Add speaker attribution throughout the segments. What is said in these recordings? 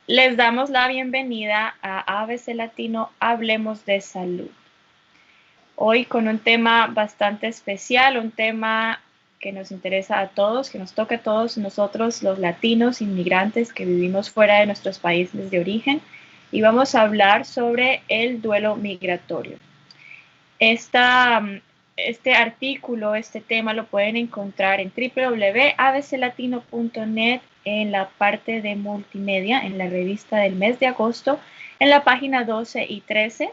Speaker 1: Les damos la bienvenida a ABC Latino Hablemos de Salud. Hoy con un tema bastante especial, un tema que nos interesa a todos, que nos toca a todos nosotros los latinos inmigrantes que vivimos fuera de nuestros países de origen, y vamos a hablar sobre el duelo migratorio. Esta, este artículo, este tema lo pueden encontrar en www.abclatino.net en la parte de multimedia, en la revista del mes de agosto, en la página 12 y 13.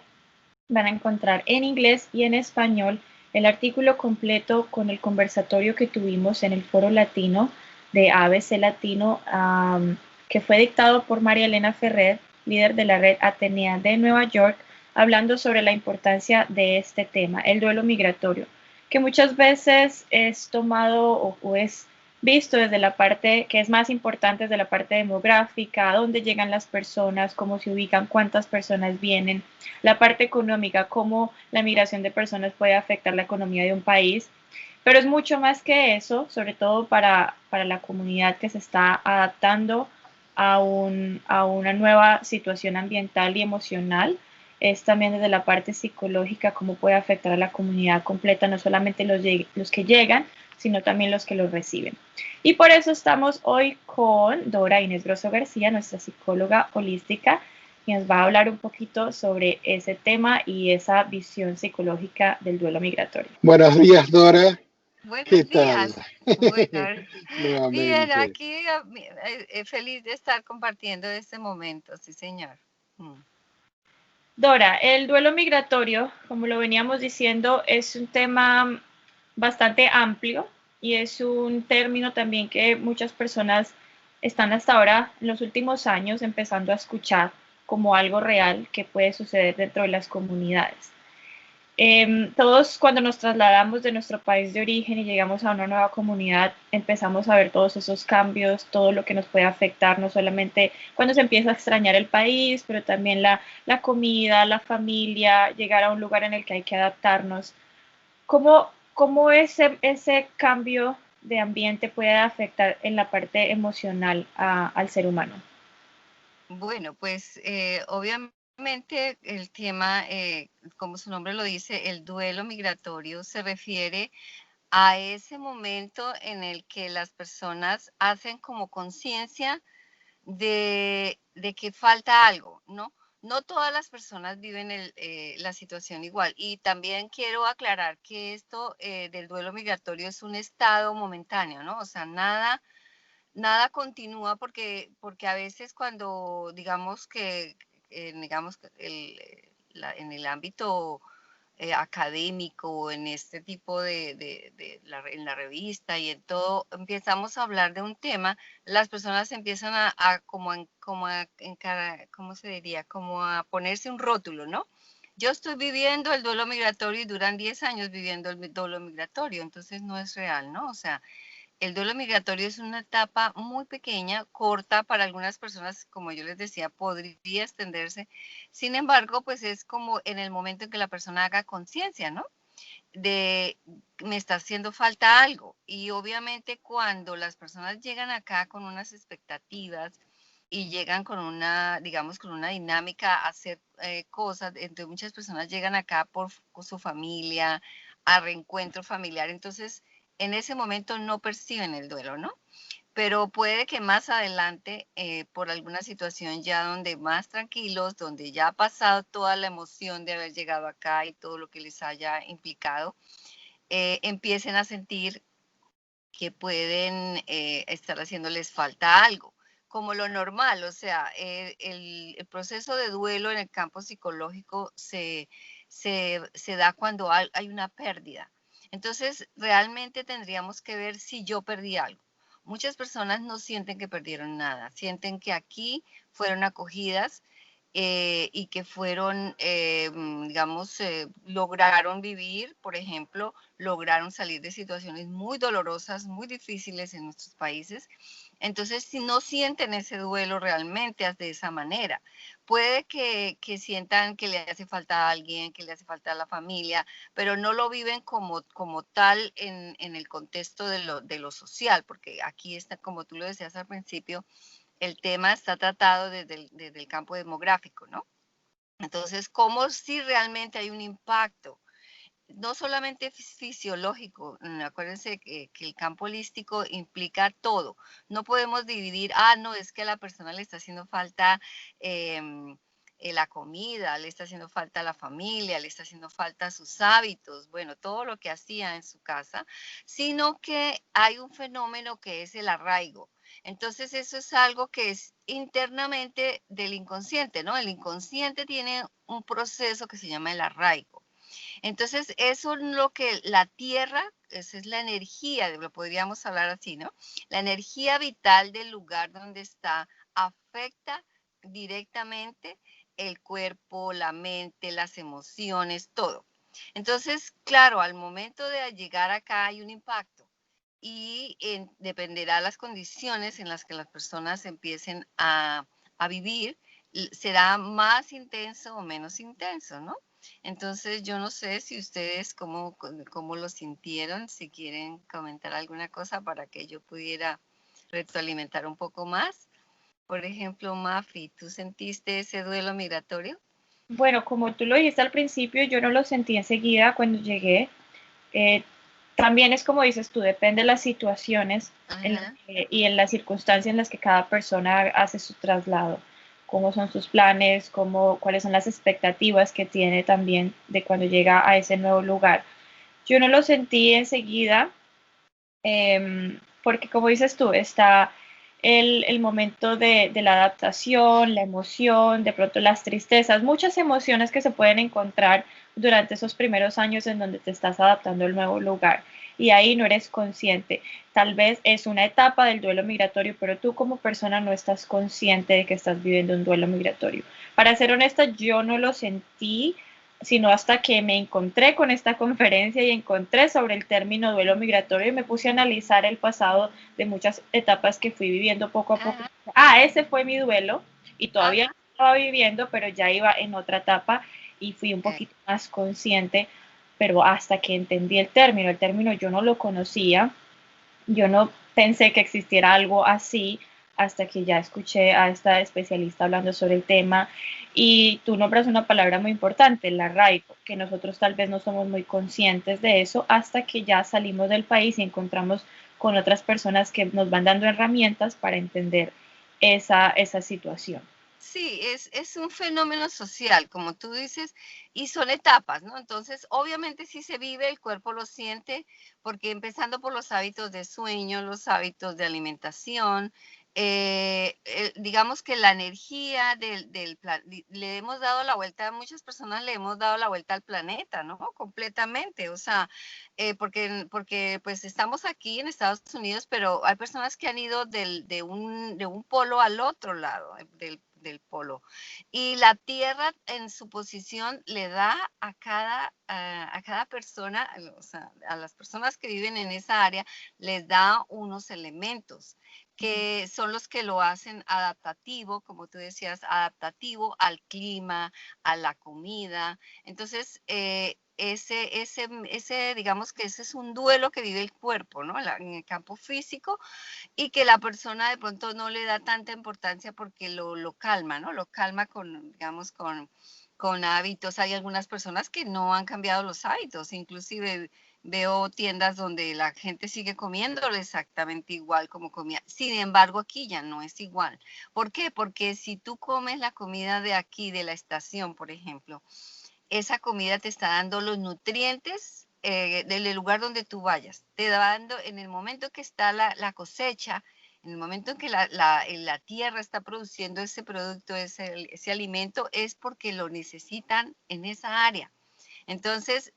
Speaker 1: Van a encontrar en inglés y en español el artículo completo con el conversatorio que tuvimos en el Foro Latino de ABC Latino, que fue dictado por María Elena Ferrer, líder de la red Atenea de Nueva York, hablando sobre la importancia de este tema, el duelo migratorio, que muchas veces es tomado o es visto desde la parte que es más importante, desde la parte demográfica, dónde llegan las personas, cómo se ubican, cuántas personas vienen, la parte económica, cómo la migración de personas puede afectar la economía de un país, pero es mucho más que eso, sobre todo para la comunidad que se está adaptando a una nueva situación ambiental y emocional. Es también desde la parte psicológica cómo puede afectar a la comunidad completa, no solamente los que llegan, sino también los que los reciben. Y por eso estamos hoy con Dora Inés Grosso García, nuestra psicóloga holística, y nos va a hablar un poquito sobre ese tema y esa visión psicológica del duelo migratorio.
Speaker 2: Buenos días, Dora. ¿Qué
Speaker 3: Buenos
Speaker 2: tal?
Speaker 3: días. Bueno, bien,
Speaker 2: Nuevamente.
Speaker 3: aquí feliz de estar compartiendo este momento, sí, señor. Mm.
Speaker 1: Dora, el duelo migratorio, como lo veníamos diciendo, es un tema bastante amplio y es un término también que muchas personas están hasta ahora, en los últimos años, empezando a escuchar como algo real que puede suceder dentro de las comunidades. Todos cuando nos trasladamos de nuestro país de origen y llegamos a una nueva comunidad, empezamos a ver todos esos cambios, todo lo que nos puede afectar, no solamente cuando se empieza a extrañar el país, pero también la comida, la familia, llegar a un lugar en el que hay que adaptarnos. ¿Cómo ese cambio de ambiente puede afectar en la parte emocional al ser humano?
Speaker 3: Bueno, pues obviamente el tema, como su nombre lo dice, el duelo migratorio se refiere a ese momento en el que las personas hacen como conciencia de que falta algo, ¿no? No todas las personas viven la situación igual. Y también quiero aclarar que esto del duelo migratorio es un estado momentáneo, ¿no? O sea, nada continúa porque a veces cuando digamos que, digamos, en el ámbito académico, en este tipo en la revista y en todo, empezamos a hablar de un tema, las personas empiezan ¿cómo se diría? Como a ponerse un rótulo, ¿no? Yo estoy viviendo el duelo migratorio y duran 10 años viviendo el duelo migratorio, entonces no es real, ¿no? O sea, el duelo migratorio es una etapa muy pequeña, corta para algunas personas, como yo les decía, podría extenderse. Sin embargo, pues es como en el momento en que la persona haga conciencia, ¿no? De me está haciendo falta algo. Y obviamente cuando las personas llegan acá con unas expectativas y llegan con una, digamos, con una dinámica a hacer cosas, entonces muchas personas llegan acá por su familia, a reencuentro familiar, entonces en ese momento no perciben el duelo, ¿no? Pero puede que más adelante, por alguna situación ya donde más tranquilos, donde ya ha pasado toda la emoción de haber llegado acá y todo lo que les haya implicado, empiecen a sentir que pueden estar haciéndoles falta algo, como lo normal, o sea, el proceso de duelo en el campo psicológico se da cuando hay una pérdida. Entonces, realmente tendríamos que ver si yo perdí algo. Muchas personas no sienten que perdieron nada, sienten que aquí fueron acogidas y que fueron, digamos, lograron vivir, por ejemplo, lograron salir de situaciones muy dolorosas, muy difíciles en nuestros países. Entonces, si no sienten ese duelo realmente de esa manera, puede que sientan que le hace falta a alguien, que le hace falta a la familia, pero no lo viven como tal en el contexto de lo social, porque aquí está, como tú lo decías al principio, el tema está tratado desde el campo demográfico, ¿no? Entonces, ¿cómo si realmente hay un impacto? No solamente fisiológico, acuérdense que el campo holístico implica todo. No podemos dividir, no, es que a la persona le está haciendo falta la comida, le está haciendo falta la familia, le está haciendo falta sus hábitos, bueno, todo lo que hacía en su casa, sino que hay un fenómeno que es el arraigo. Entonces, eso es algo que es internamente del inconsciente, ¿no? El inconsciente tiene un proceso que se llama el arraigo. Entonces, eso es lo que la tierra, esa es la energía, lo podríamos hablar así, ¿no? La energía vital del lugar donde está afecta directamente el cuerpo, la mente, las emociones, todo. Entonces, claro, al momento de llegar acá hay un impacto y dependerá de las condiciones en las que las personas empiecen a vivir, será más intenso o menos intenso, ¿no? Entonces, yo no sé si ustedes cómo lo sintieron, si quieren comentar alguna cosa para que yo pudiera retroalimentar un poco más. Por ejemplo, Mafi, ¿tú sentiste ese duelo migratorio?
Speaker 1: Bueno, como tú lo dijiste al principio, yo no lo sentí enseguida cuando llegué. Eh, También es como dices tú, depende de las situaciones
Speaker 3: Ajá.
Speaker 1: y en las circunstancias en las que cada persona hace su traslado, cómo son sus planes, cuáles son las expectativas que tiene también de cuando llega a ese nuevo lugar. Yo no lo sentí enseguida, porque como dices tú, está el momento de la adaptación, la emoción, de pronto las tristezas, muchas emociones que se pueden encontrar durante esos primeros años en donde te estás adaptando al nuevo lugar y ahí no eres consciente. Tal vez es una etapa del duelo migratorio, pero tú como persona no estás consciente de que estás viviendo un duelo migratorio. Para ser honesta, yo no lo sentí sino hasta que me encontré con esta conferencia y encontré sobre el término duelo migratorio y me puse a analizar el pasado de muchas etapas que fui viviendo poco a poco.
Speaker 3: Ajá.
Speaker 1: Ese fue mi duelo y todavía
Speaker 3: Ajá.
Speaker 1: no estaba viviendo, pero ya iba en otra etapa y fui un
Speaker 3: Eh,
Speaker 1: poquito más consciente, pero hasta que entendí el término yo no lo conocía, yo no pensé que existiera algo así hasta que ya escuché a esta especialista hablando sobre el tema y tú nombras una palabra muy importante, el arraigo, que nosotros tal vez no somos muy conscientes de eso hasta que ya salimos del país y encontramos con otras personas que nos van dando herramientas para entender esa situación.
Speaker 3: Sí, es un fenómeno social, como tú dices, y son etapas, ¿no? Entonces, obviamente si se vive, el cuerpo lo siente, porque empezando por los hábitos de sueño, los hábitos de alimentación, digamos que la energía le hemos dado la vuelta, a muchas personas le hemos dado la vuelta al planeta, ¿no? Completamente, o sea, porque pues estamos aquí en Estados Unidos, pero hay personas que han ido de un polo al otro lado del polo. Y la Tierra en su posición le da a cada persona, o sea, a las personas que viven en esa área, les da unos elementos que son los que lo hacen adaptativo, como tú decías, adaptativo al clima, a la comida. Entonces, digamos que ese es un duelo que vive el cuerpo, ¿no? En el campo físico y que la persona de pronto no le da tanta importancia porque lo calma, ¿no? Lo calma digamos, con hábitos. Hay algunas personas que no han cambiado los hábitos, inclusive veo tiendas donde la gente sigue comiendo exactamente igual como comía. Sin embargo, aquí ya no es igual. ¿Por qué? Porque si tú comes la comida de aquí, de la estación, por ejemplo, esa comida te está dando los nutrientes del lugar donde tú vayas. Te va dando, en el momento que está la cosecha, en el momento en que la tierra está produciendo ese producto, ese alimento, es porque lo necesitan en esa área. Entonces,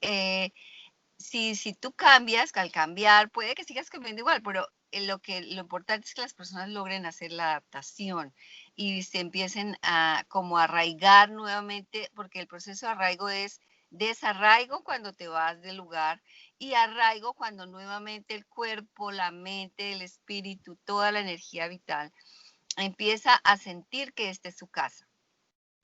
Speaker 3: si tú cambias, al cambiar, puede que sigas comiendo igual, pero lo importante es que las personas logren hacer la adaptación y se empiecen a como arraigar nuevamente, porque el proceso de arraigo es desarraigo cuando te vas del lugar y arraigo cuando nuevamente el cuerpo, la mente, el espíritu, toda la energía vital empieza a sentir que esta es su casa,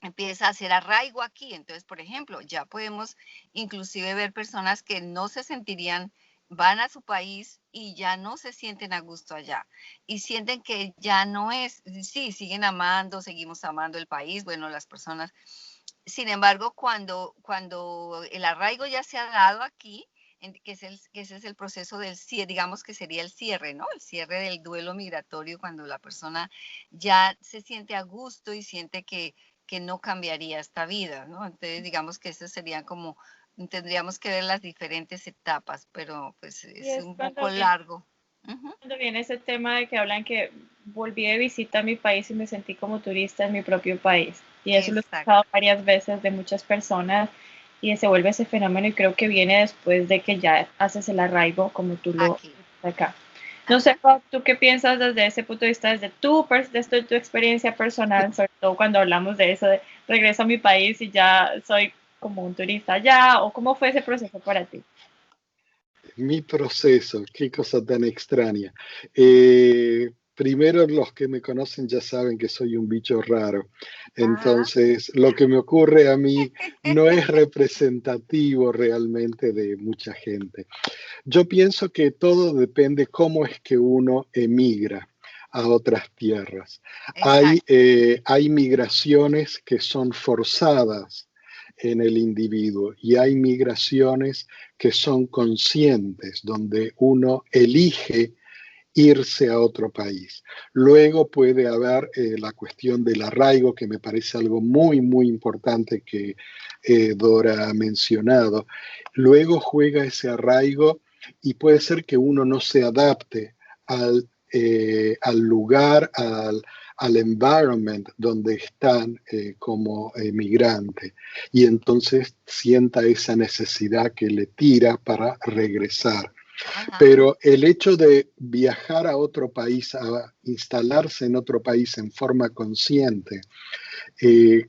Speaker 3: empieza a hacer arraigo aquí. Entonces, por ejemplo, ya podemos inclusive ver personas que no se sentirían van a su país y ya no se sienten a gusto allá y sienten que ya no es, sí, siguen amando, seguimos amando el país, bueno, las personas. Sin embargo, cuando el arraigo ya se ha dado aquí, que ese es el proceso del cierre, digamos que sería el cierre, ¿no? El cierre del duelo migratorio, cuando la persona ya se siente a gusto y siente que no cambiaría esta vida, ¿no? Entonces, digamos que eso sería como, tendríamos que ver las diferentes etapas, pero pues
Speaker 1: Y
Speaker 3: es
Speaker 1: es
Speaker 3: un
Speaker 1: cuando
Speaker 3: poco largo. Ujú.
Speaker 1: viene ese tema de que hablan que volví de visita a mi país y me sentí como turista en mi propio país. Y eso lo he escuchado
Speaker 3: Exacto.
Speaker 1: varias veces de muchas personas y se vuelve ese fenómeno y creo que viene después de que ya haces el arraigo como tú lo
Speaker 3: Aquí.
Speaker 1: haces acá. No sé,
Speaker 3: Ajá.
Speaker 1: Rob, ¿tú qué piensas desde ese punto de vista, desde tu experiencia personal, sobre todo cuando hablamos de eso, de regreso a mi país y ya soy como un turista allá, o cómo fue ese proceso para ti?
Speaker 2: Mi proceso, qué cosa tan extraña. Primero, los que me conocen ya saben que soy un bicho raro.
Speaker 3: Ajá.
Speaker 2: Entonces, lo que me ocurre a mí no es representativo realmente de mucha gente. Yo pienso que todo depende cómo es que uno emigra a otras tierras.
Speaker 3: Exacto.
Speaker 2: Hay migraciones que son forzadas en el individuo y hay migraciones que son conscientes, donde uno elige irse a otro país. Luego puede haber la cuestión del arraigo, que me parece algo muy, muy importante que Dora ha mencionado. Luego juega ese arraigo y puede ser que uno no se adapte al lugar, al environment donde están como migrante y entonces sienta esa necesidad que le tira para regresar.
Speaker 3: Ajá.
Speaker 2: Pero el hecho de viajar a otro país, a instalarse en otro país en forma consciente,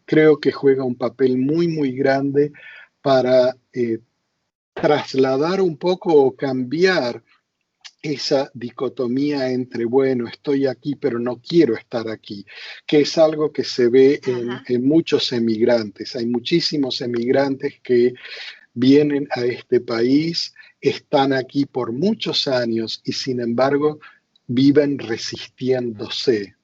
Speaker 2: creo que juega un papel muy, muy grande para trasladar un poco o cambiar esa dicotomía entre, bueno, estoy aquí, pero no quiero estar aquí, que es algo que se ve
Speaker 3: Ajá.
Speaker 2: en muchos emigrantes. Hay muchísimos emigrantes que vienen a este país, están aquí por muchos años y sin embargo viven resistiéndose.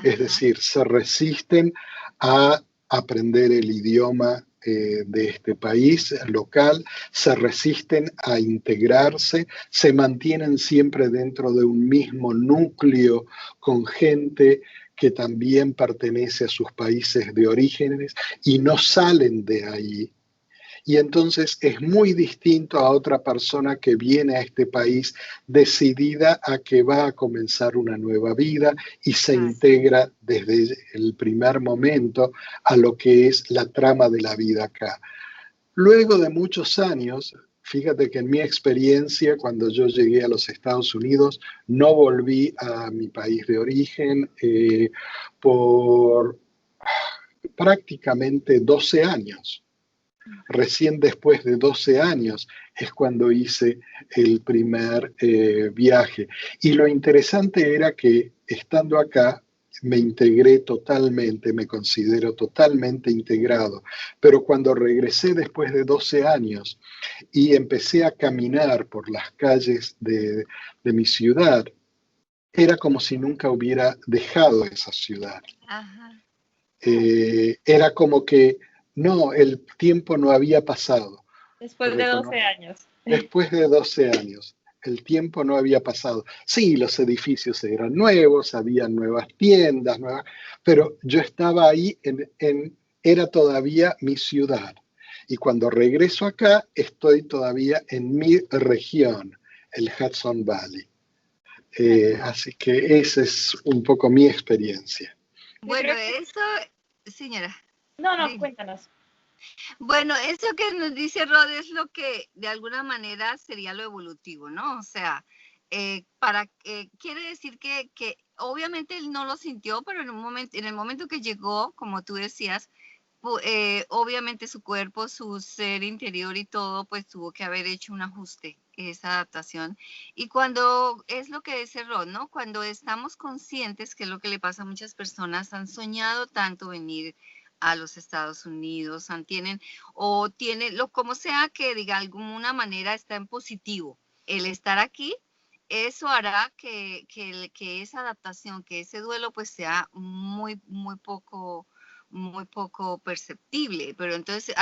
Speaker 2: Es
Speaker 3: Ajá.
Speaker 2: decir, se resisten a aprender el idioma de este país local, se resisten a integrarse, se mantienen siempre dentro de un mismo núcleo con gente que también pertenece a sus países de orígenes y no salen de ahí. Y entonces es muy distinto a otra persona que viene a este país decidida a que va a comenzar una nueva vida y se
Speaker 3: Así.
Speaker 2: integra desde el primer momento a lo que es la trama de la vida acá. Luego de muchos años, fíjate que en mi experiencia, cuando yo llegué a los Estados Unidos, no volví a mi país de origen por prácticamente 12 años. Recién después de 12 años es cuando hice el primer viaje. Y lo interesante era que estando acá me integré totalmente, me considero totalmente integrado. Pero cuando regresé después de 12 años y empecé a caminar por las calles de mi ciudad, era como si nunca hubiera dejado esa ciudad.
Speaker 3: Ajá.
Speaker 2: Era como que no, el tiempo no había pasado.
Speaker 1: Después de 12 años.
Speaker 2: Después de 12 años, el tiempo no había pasado. Sí, los edificios eran nuevos, había nuevas tiendas, pero yo estaba ahí, era todavía mi ciudad. Y cuando regreso acá, estoy todavía en mi región, el Hudson Valley. Así que esa es un poco mi experiencia.
Speaker 1: Yo
Speaker 3: Bueno,
Speaker 1: creo que,
Speaker 3: eso, señora,
Speaker 1: no, no,
Speaker 3: dime.
Speaker 1: cuéntanos.
Speaker 3: Bueno, eso que nos dice Rod es lo que de alguna manera sería lo evolutivo, ¿no? O sea, quiere decir que obviamente él no lo sintió, pero en el momento que llegó, como tú decías, obviamente su cuerpo, su ser interior y todo, pues tuvo que haber hecho un ajuste, esa adaptación. Y cuando es lo que dice Rod, ¿no? Cuando estamos conscientes, que es lo que le pasa a muchas personas, han soñado tanto venir a los Estados Unidos, tienen, o tiene, lo como sea que diga, alguna manera está en positivo. el estar aquí, eso hará que esa adaptación, que ese duelo pues sea muy poco perceptible. Pero entonces,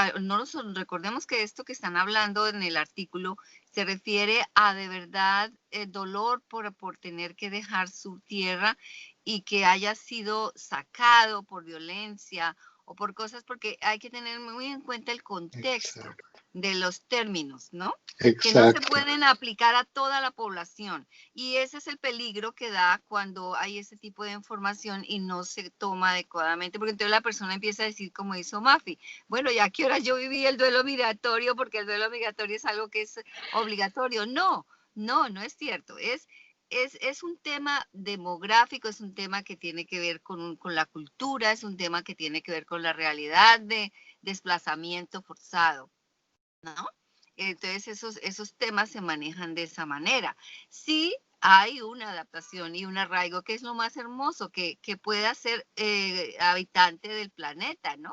Speaker 3: recordemos que esto que están hablando en el artículo se refiere a de verdad el dolor por tener que dejar su tierra y que haya sido sacado por violencia o por cosas, porque hay que tener muy en cuenta el contexto.
Speaker 2: Exacto.
Speaker 3: De los términos, ¿no?
Speaker 2: Exacto.
Speaker 3: Que no se pueden aplicar a toda la población. Y ese es el peligro que da cuando hay ese tipo de información y no se toma adecuadamente, porque entonces la persona empieza a decir, como hizo Mafi, bueno, ¿y a qué hora yo viví el duelo migratorio? Porque el duelo migratorio es algo que es obligatorio. No es cierto. Es un tema demográfico, es un tema que tiene que ver con la cultura, es un tema que tiene que ver con la realidad de desplazamiento forzado, ¿no? Entonces esos temas se manejan de esa manera. Sí hay una adaptación y un arraigo, que es lo más hermoso, que pueda ser habitante del planeta, ¿no?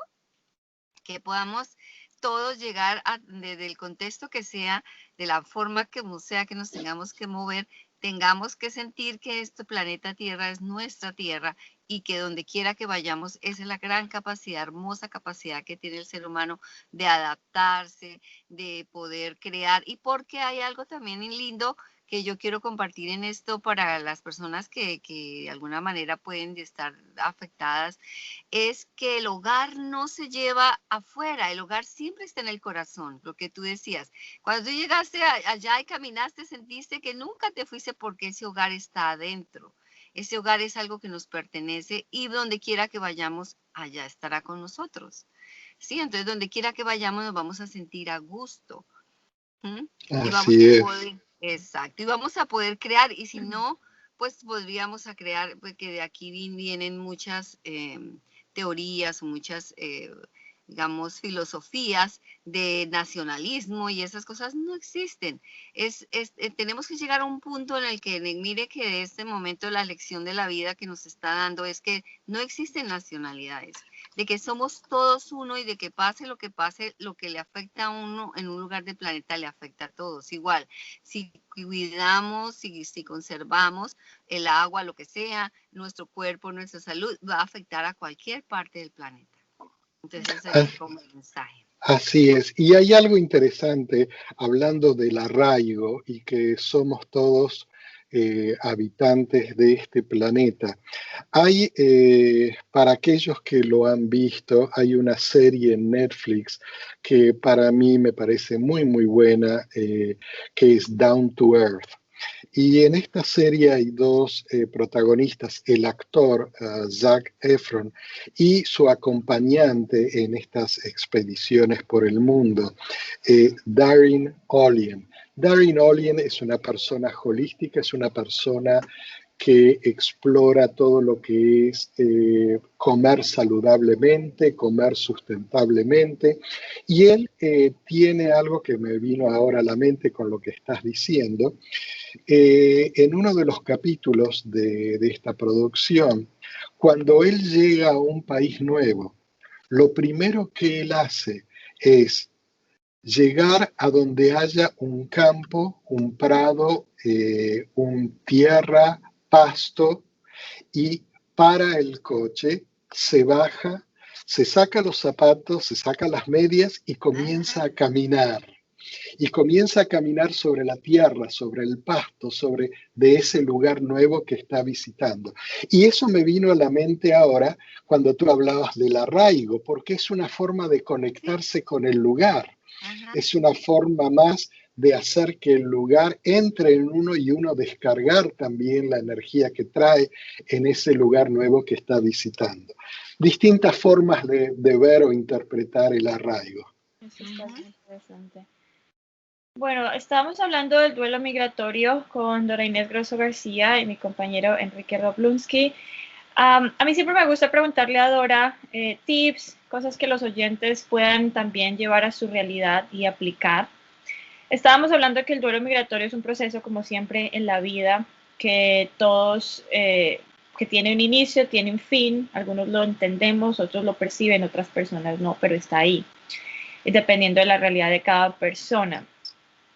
Speaker 3: Que podamos todos llegar desde el contexto que sea, de la forma que sea que nos tengamos que mover, tengamos que sentir que este planeta Tierra es nuestra tierra y que donde quiera que vayamos, esa es la gran capacidad, hermosa capacidad que tiene el ser humano de adaptarse, de poder crear. Y porque hay algo también lindo que yo quiero compartir en esto para las personas que de alguna manera pueden estar afectadas, es que el hogar no se lleva afuera, el hogar siempre está en el corazón, lo que tú decías. Cuando tú llegaste allá y caminaste, sentiste que nunca te fuiste porque ese hogar está adentro. Ese hogar es algo que nos pertenece y donde quiera que vayamos, allá estará con nosotros. Sí, entonces donde quiera que vayamos nos vamos a sentir a gusto. Y vamos
Speaker 2: Así
Speaker 3: a
Speaker 2: es.
Speaker 3: poder, exacto, y vamos a poder crear, y si no, pues podríamos a crear, porque de aquí vienen muchas teorías, muchas, digamos, filosofías de nacionalismo y esas cosas no existen. Tenemos que llegar a un punto en el que, mire que de este momento la lección de la vida que nos está dando es que no existen nacionalidades, de que somos todos uno y de que pase, lo que le afecta a uno en un lugar del planeta le afecta a todos. Igual, si cuidamos, si conservamos el agua, lo que sea, nuestro cuerpo, nuestra salud, va a afectar a cualquier parte del planeta. Entonces, ese es como el mensaje.
Speaker 2: Así es. Y hay algo interesante hablando del arraigo y que somos todos habitantes de este planeta. Hay, para aquellos que lo han visto, hay una serie en Netflix que para mí me parece muy buena, que es Down to Earth. Y en esta serie hay dos protagonistas, el actor Zac Efron y su acompañante en estas expediciones por el mundo, Darin Olien. Darin Olien es una persona holística, es una persona que explora todo lo que es comer saludablemente, comer sustentablemente. Y él tiene algo que me vino ahora a la mente con lo que estás diciendo. En uno de los capítulos de esta producción, cuando él llega a un país nuevo, lo primero que él hace es llegar a donde haya un campo, un prado, un tierra, pasto, y para el coche, se baja, se saca los zapatos, se saca las medias y comienza a caminar. Y comienza a caminar sobre la tierra, sobre el pasto, de ese lugar nuevo que está visitando. Y eso me vino a la mente ahora cuando tú hablabas del arraigo, porque es una forma de conectarse con el lugar. Es una forma más de hacer que el lugar entre en uno y uno descargar también la energía que trae en ese lugar nuevo que está visitando. Distintas formas de ver o interpretar el arraigo.
Speaker 1: Eso está muy interesante. Bueno, estábamos hablando del duelo migratorio con Dora Inés Grosso García y mi compañero Enrique Roblunsky. A mí siempre me gusta preguntarle a Dora tips, cosas que los oyentes puedan también llevar a su realidad y aplicar. Estábamos hablando de que el duelo migratorio es un proceso, como siempre en la vida, que todos, que tiene un inicio, tiene un fin, algunos lo entendemos, otros lo perciben, otras personas no, pero está ahí, dependiendo de la realidad de cada persona.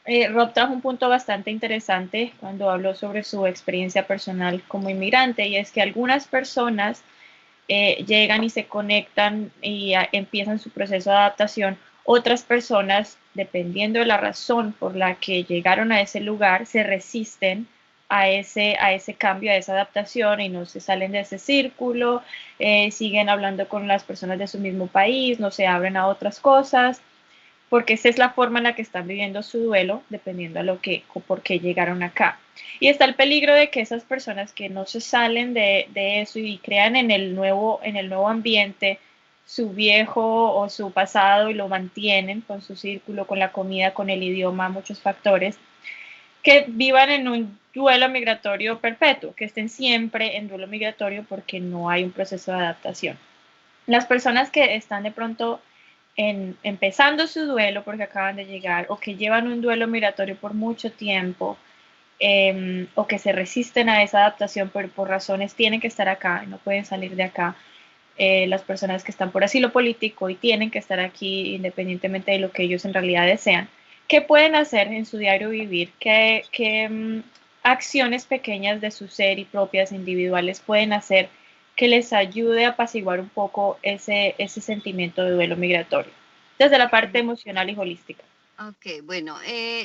Speaker 1: Rob trajo un punto bastante interesante cuando habló sobre su experiencia personal como inmigrante, y es que algunas personas llegan y se conectan y empiezan su proceso de adaptación. Otras personas, dependiendo de la razón por la que llegaron a ese lugar, se resisten a ese cambio, a esa adaptación y no se salen de ese círculo, siguen hablando con las personas de su mismo país, no se abren a otras cosas, porque esa es la forma en la que están viviendo su duelo, dependiendo a lo que o por qué llegaron acá. Y está el peligro de que esas personas que no se salen de eso y crean en el nuevo ambiente su viejo o su pasado y lo mantienen con su círculo, con la comida, con el idioma, muchos factores, que vivan en un duelo migratorio perpetuo, que estén siempre en duelo migratorio porque no hay un proceso de adaptación. Las personas que están de pronto empezando su duelo porque acaban de llegar o que llevan un duelo migratorio por mucho tiempo, o que se resisten a esa adaptación por razones tienen que estar acá y no pueden salir de acá. Las personas que están por asilo político y tienen que estar aquí independientemente de lo que ellos en realidad desean. ¿Qué pueden hacer en su diario vivir? ¿Qué acciones pequeñas de su ser y propias individuales pueden hacer que les ayude a apaciguar un poco ese sentimiento de duelo migratorio desde la parte emocional y holística?
Speaker 3: Ok, bueno,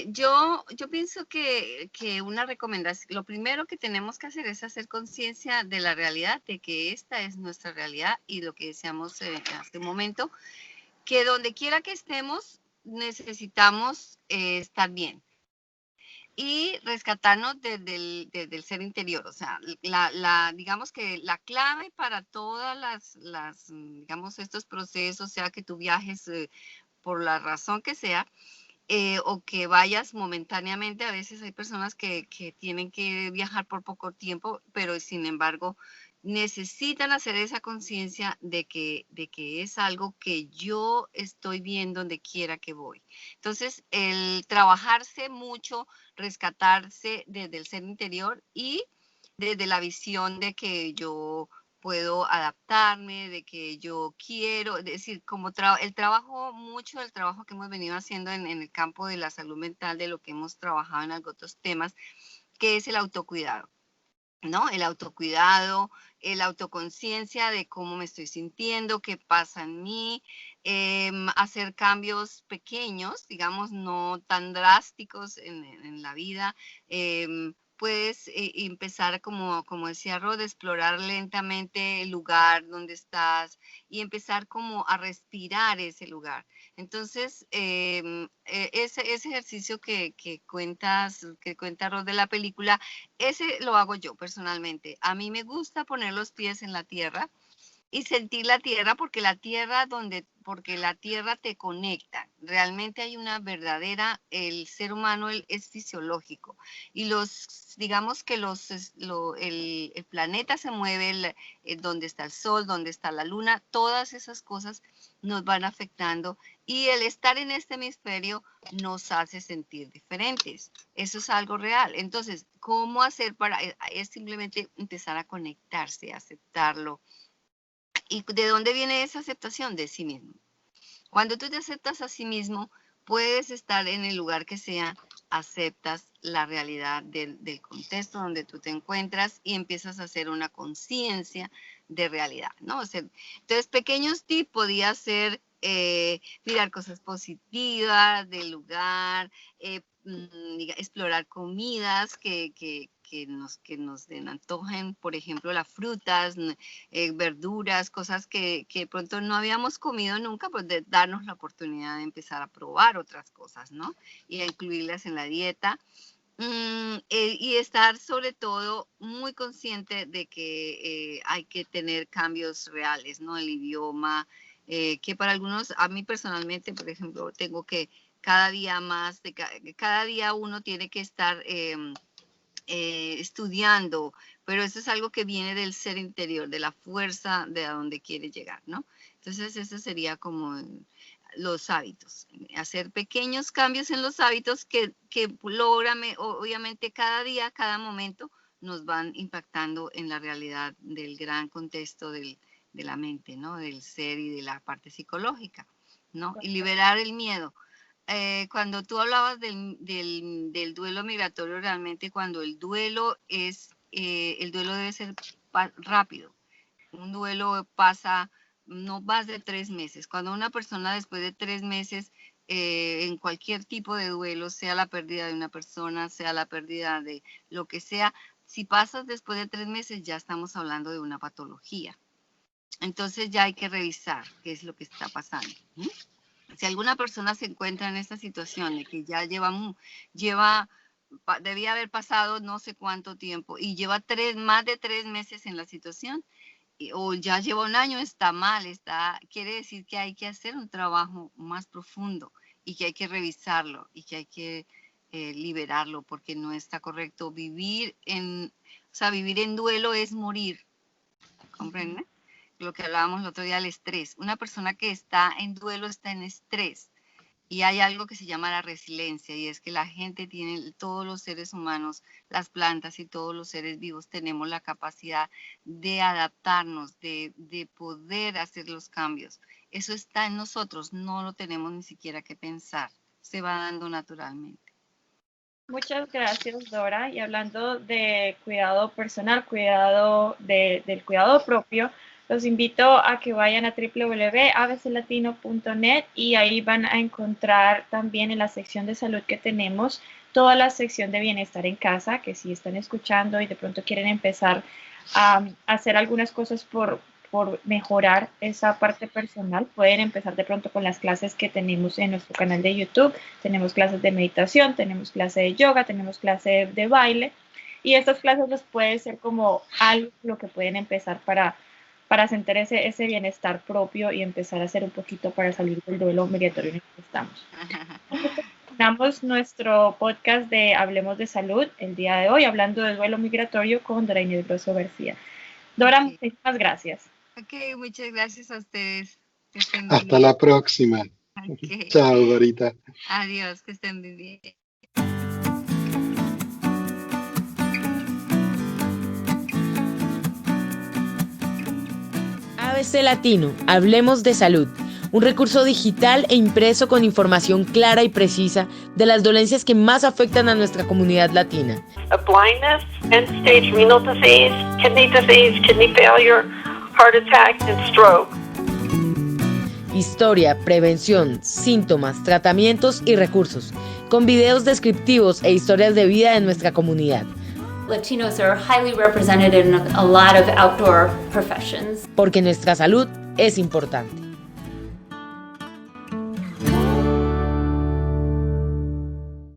Speaker 3: yo pienso que una recomendación, lo primero que tenemos que hacer es hacer conciencia de la realidad, de que esta es nuestra realidad y lo que decíamos hace un momento, que donde quiera que estemos necesitamos estar bien y rescatarnos desde el ser interior. O sea, digamos que la clave para todas digamos, estos procesos, sea que tú viajes por la razón que sea, o que vayas momentáneamente. A veces hay personas que tienen que viajar por poco tiempo, pero sin embargo necesitan hacer esa conciencia de que es algo que yo estoy viendo donde quiera que voy. Entonces, el trabajarse mucho, rescatarse desde el ser interior y desde la visión de que yo puedo adaptarme, de que yo quiero, es decir, como el trabajo, mucho del trabajo que hemos venido haciendo en el campo de la salud mental, de lo que hemos trabajado en algunos otros temas, que es el autocuidado, ¿no? El autocuidado, la autoconciencia de cómo me estoy sintiendo, qué pasa en mí, hacer cambios pequeños, digamos, no tan drásticos en la vida. Puedes empezar, como decía Rod, explorar lentamente el lugar donde estás y empezar como a respirar ese lugar. Entonces, ese ejercicio que cuenta Rod de la película, ese lo hago yo personalmente. A mí me gusta poner los pies en la tierra y sentir la tierra porque la tierra te conecta. Realmente hay una verdadera, el ser humano es fisiológico y digamos que el planeta se mueve, donde está el sol, donde está la luna, todas esas cosas nos van afectando y el estar en este hemisferio nos hace sentir diferentes. Eso es algo real. Entonces, ¿cómo hacer es simplemente empezar a conectarse, a aceptarlo? ¿Y de dónde viene esa aceptación? De sí mismo. Cuando tú te aceptas a sí mismo, puedes estar en el lugar que sea, aceptas la realidad del contexto donde tú te encuentras y empiezas a hacer una conciencia de realidad, ¿no? O sea, entonces, pequeños tips podía ser mirar cosas positivas del lugar, explorar comidas que nos antojen, por ejemplo, las frutas, verduras, cosas que de pronto no habíamos comido nunca, pues de darnos la oportunidad de empezar a probar otras cosas, ¿no? Y a incluirlas en la dieta. Y estar sobre todo muy consciente de que hay que tener cambios reales, ¿no? El idioma, que para algunos, a mí personalmente, por ejemplo, tengo que cada día más, cada día uno tiene que estar estudiando, pero eso es algo que viene del ser interior, de la fuerza de a donde quiere llegar, ¿no? Entonces, eso sería como los hábitos, hacer pequeños cambios en los hábitos que logran, obviamente cada día, cada momento, nos van impactando en la realidad del gran contexto de la mente, ¿no? Del ser y de la parte psicológica, ¿no? Y liberar el miedo. cuando tú hablabas del duelo migratorio, realmente cuando el duelo debe ser rápido. Un duelo pasa no más de 3 meses. Cuando una persona después de 3 meses, en cualquier tipo de duelo, sea la pérdida de una persona, sea la pérdida de lo que sea, si pasas después de 3 meses ya estamos hablando de una patología. Entonces ya hay que revisar qué es lo que está pasando. Si alguna persona se encuentra en esta situación de que ya debía haber pasado no sé cuánto tiempo y lleva más de 3 meses en la situación, o ya lleva un año, está mal, quiere decir que hay que hacer un trabajo más profundo y que hay que revisarlo y que hay que liberarlo, porque no está correcto. Vivir en duelo es morir, ¿comprende? Lo que hablábamos el otro día, el estrés. Una persona que está en duelo está en estrés. Y hay algo que se llama la resiliencia, y es que la gente todos los seres humanos, las plantas y todos los seres vivos tenemos la capacidad de adaptarnos, de poder hacer los cambios. Eso está en nosotros, no lo tenemos ni siquiera que pensar, se va dando naturalmente.
Speaker 1: Muchas gracias, Dora. Y hablando de cuidado personal, del cuidado propio, los invito a que vayan a www.abclatino.net y ahí van a encontrar también en la sección de salud que tenemos toda la sección de bienestar en casa, que si están escuchando y de pronto quieren empezar a hacer algunas cosas por mejorar esa parte personal, pueden empezar de pronto con las clases que tenemos en nuestro canal de YouTube. Tenemos clases de meditación, tenemos clase de yoga, tenemos clase de baile, y estas clases les puede ser como algo lo que pueden empezar para sentir ese bienestar propio y empezar a hacer un poquito para salir del duelo migratorio en el que estamos. Terminamos nuestro podcast de Hablemos de Salud el día de hoy, hablando del duelo migratorio con Dora Inés Grosso García. Dora, muchísimas gracias.
Speaker 3: Ok, muchas gracias a ustedes.
Speaker 2: Hasta la próxima.
Speaker 3: Okay.
Speaker 2: Chao, Dorita.
Speaker 3: Adiós, que estén muy bien.
Speaker 4: ABC Latino, Hablemos de Salud, un recurso digital e impreso con información clara y precisa de las dolencias que más afectan a nuestra comunidad latina.
Speaker 5: Blindness, end-stage renal disease, kidney failure, heart attack and stroke.
Speaker 4: Historia, prevención, síntomas, tratamientos y recursos, con videos descriptivos e historias de vida de nuestra comunidad.
Speaker 6: Latinos are highly represented in a lot of outdoor professions.
Speaker 4: Porque nuestra salud es importante.